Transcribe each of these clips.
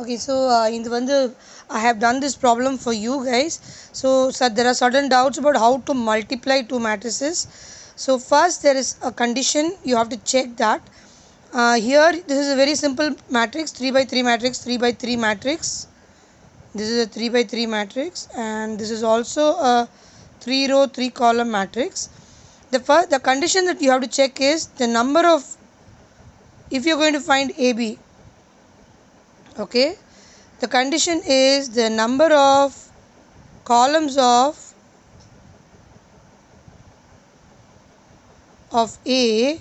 Okay, so இந்த வந்து I have done this problem for you guys. So there are certain doubts about how to multiply two matrices. So first there is a condition, you have to check that. Here this is a very simple matrix, 3 by 3 matrix, 3 by 3 matrix. This is a 3 by 3 matrix, and this is also a 3 row 3 column matrix. The condition that you have to check is the number of, if you are going to find AB, okay, the condition is the number of columns of A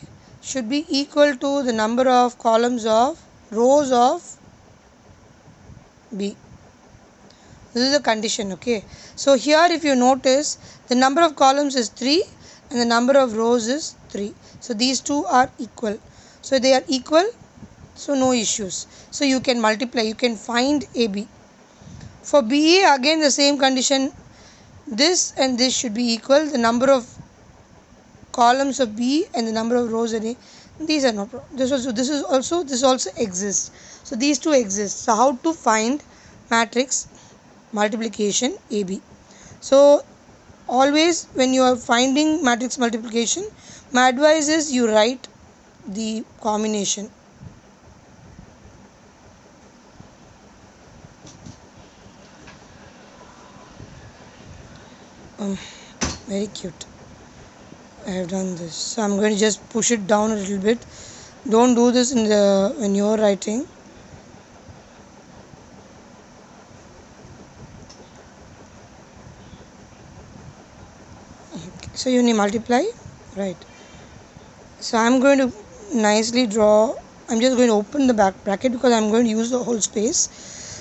should be equal to the number of columns of rows of B. This is the condition, okay. So here if you notice, the number of columns is 3 and the number of rows is 3. So these two are equal. So they are equal, so no issues. So you can multiply, you can find AB. For BA again the same condition, this and this should be equal, the number of columns of B and the number of rows in A. These are no problem. This also exists. So these two exist. So how to find matrix multiplication AB? So always when you are finding matrix multiplication, my advice is you write the combination. Very cute. I have done this. So I'm going to just push it down a little bit. Don't do this when you're writing. Okay. So you need multiply, right? So I'm going to nicely draw. I'm just going to open the back bracket because I'm going to use the whole space.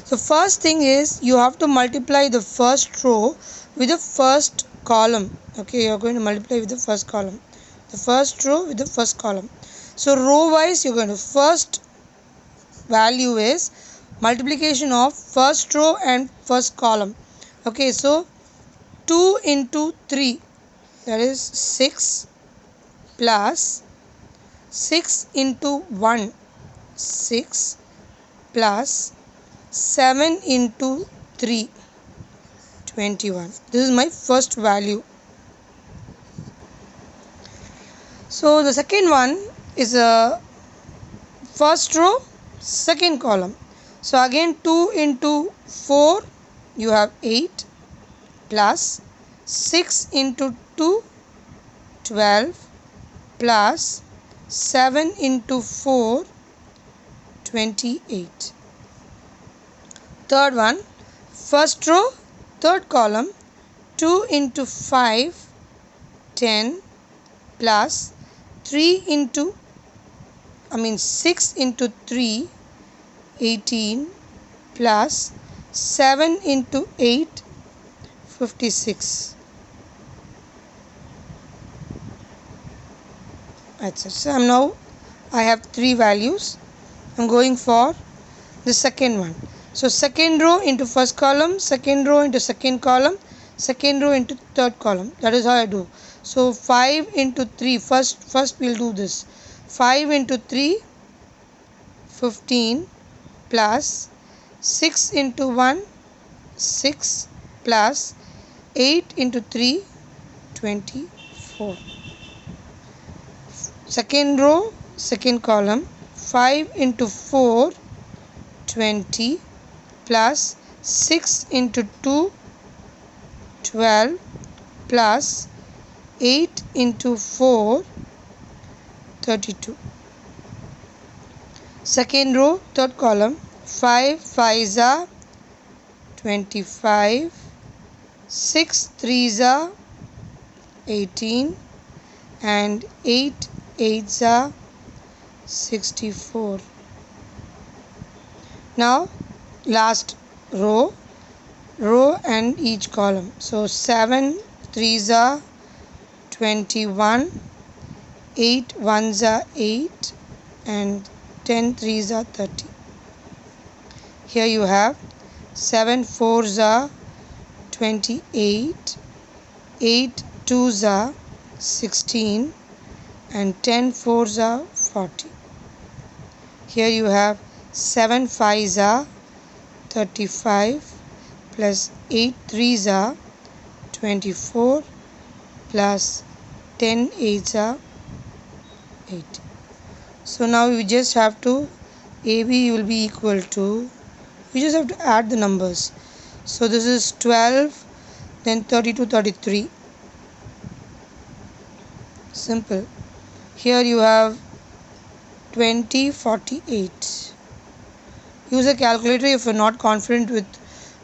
So first thing is you have to multiply the first row with the first column. Okay, you're going to multiply with the first column. The first row with the first column. So row wise you're going to, first value is multiplication of first row and first column. Okay, so 2 into 3, that is 6, plus 6 into 1, 6, plus 7 into 3, 21. This is my first value. So the second one is a first row, second column. So again 2 into 4, you have 8, plus 6 into 2, 12, plus 7 into 4, 28. Third one, first row, third column, 2 into 5, 10, plus 6 into 3, 18, plus 7 into 8, 56. That's it. So I have 3 values. I'm going for the second one. So second row into first column, second row into second column, second row into third column. That is how I do. So 5 into 3, first we'll do this. 5 into 3, 15, plus 6 into 1, 6, plus 8 into 3, 24. Second row, second column, 5 into 4, 20, plus 6 into 2, 12, plus 8 into 4, 32. Second row, third column, 5 5s are 25, 6 3s are 18, and 8 8s are 64. Now last row and each column. So 7 3s are 21, 8 1s are 8, and 10 3s are 30. Here you have 7 4s are 28, 8 2s are 16, and 10 4s are 40. Here you have 7 5s are 35 plus 8 threes are 24 plus 10 eights are 8. So now we just have to, AB will be equal to, we just have to add the numbers. So this is 12, then 32, 33. Simple. Here you have 20, 48. Use a calculator if you're not confident with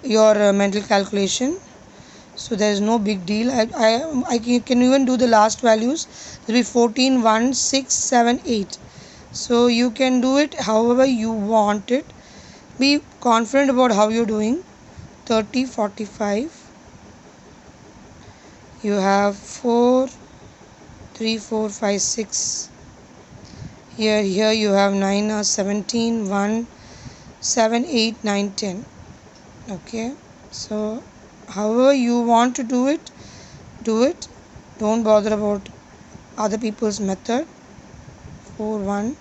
your mental calculation. So there is no big deal. I can even do the last values. It will be 14, 1, 6, 7, 8. So you can do it however you want it. Be confident about how you're doing. 30, 45. You have 4, 3, 4, 5, 6. Here you have 9, 17, 1, 7, 8, 9, 10. Okay. So however you want to do it, do it. Don't bother about other people's method. 4, 1,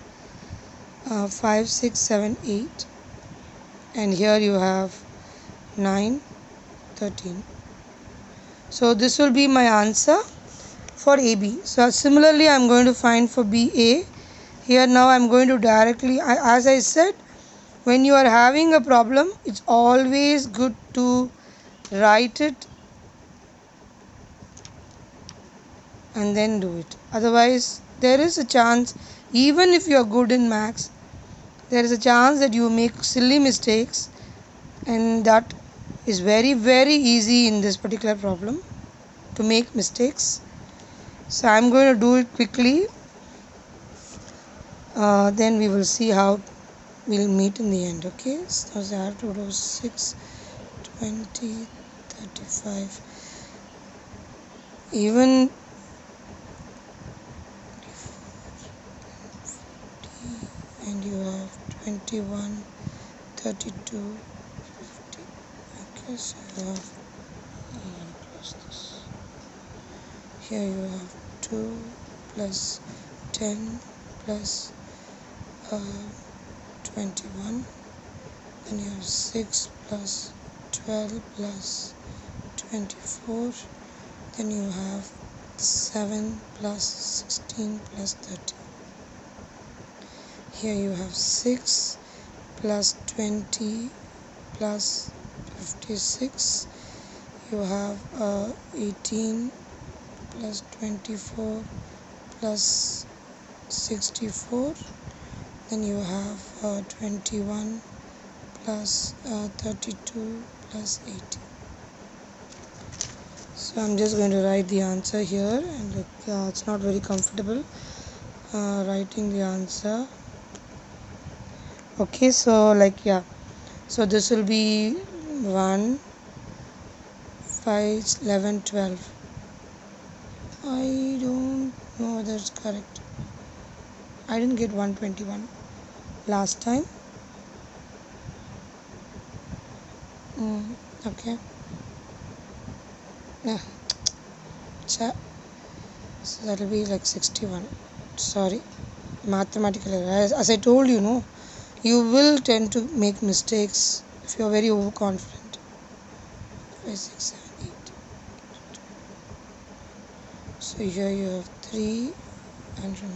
5, 6, 7, 8. And here you have 9, 13. So this will be my answer for AB. So similarly I am going to find for BA. Here now I am going to directly, as I said, when you are having a problem, it's always good to write it and then do it. Otherwise there is a chance, even if you are good in maths, there is a chance that you make silly mistakes, and that is very easy in this particular problem to make mistakes. So I am going to do it quickly, then we will see how we'll meet in the end. Okay, so I have to do 6, 20, 35, even 40, and you have 21, 32, 50. Okay, so you have, close this. Here you have 2 plus 10 plus 21. Then you have 6 plus 12 plus 24. Then you have 7 plus 16 plus 30. Here you have 6 plus 20 plus 56. You have 18 plus 24 plus 64. Then you have 21 plus 32 plus 80. So I'm just going to write the answer here, and it's not very comfortable writing the answer. Okay, so so this will be 1, 5, 11, 12. I don't know whether it's correct. I didn't get 121 last time. Okay. Yeah. So that will be like 61. Sorry. Mathematical error. As I told you, no, you will tend to make mistakes if you are very overconfident. 5, 6, 7, 8. So here you have 3 and 3.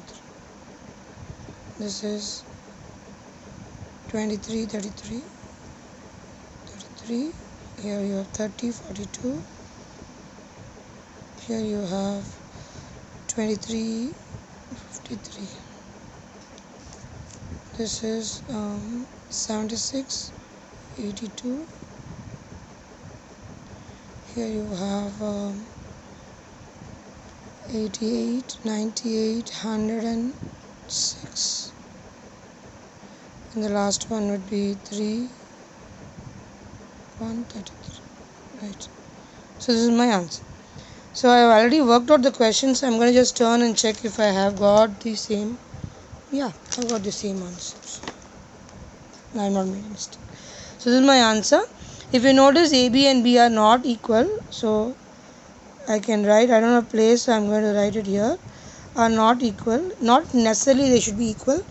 This is 23, 33, 33. Here you have 30, 42. Here you have 23, 53. This is 76, 82. Here you have 88, 98, 106. And the last one would be 3, 133. Right. So this is my answer. So I have already worked out the questions. I'm going to just turn and check if I have got the same. Yeah, I got the same answers. I have not made a mistake. So this is my answer. If you notice, AB and B are not equal. So I can write, I don't have place, so I'm going to write it here. Are not equal. Not necessarily they should be equal.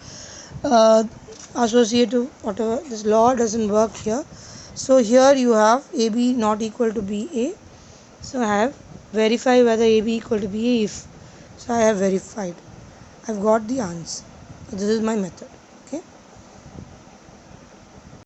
Associative, whatever, this law doesn't work here. So here you have AB not equal to BA. So I have verified whether AB equal to BA if. So I have verified. I've got the answer. So this is my method.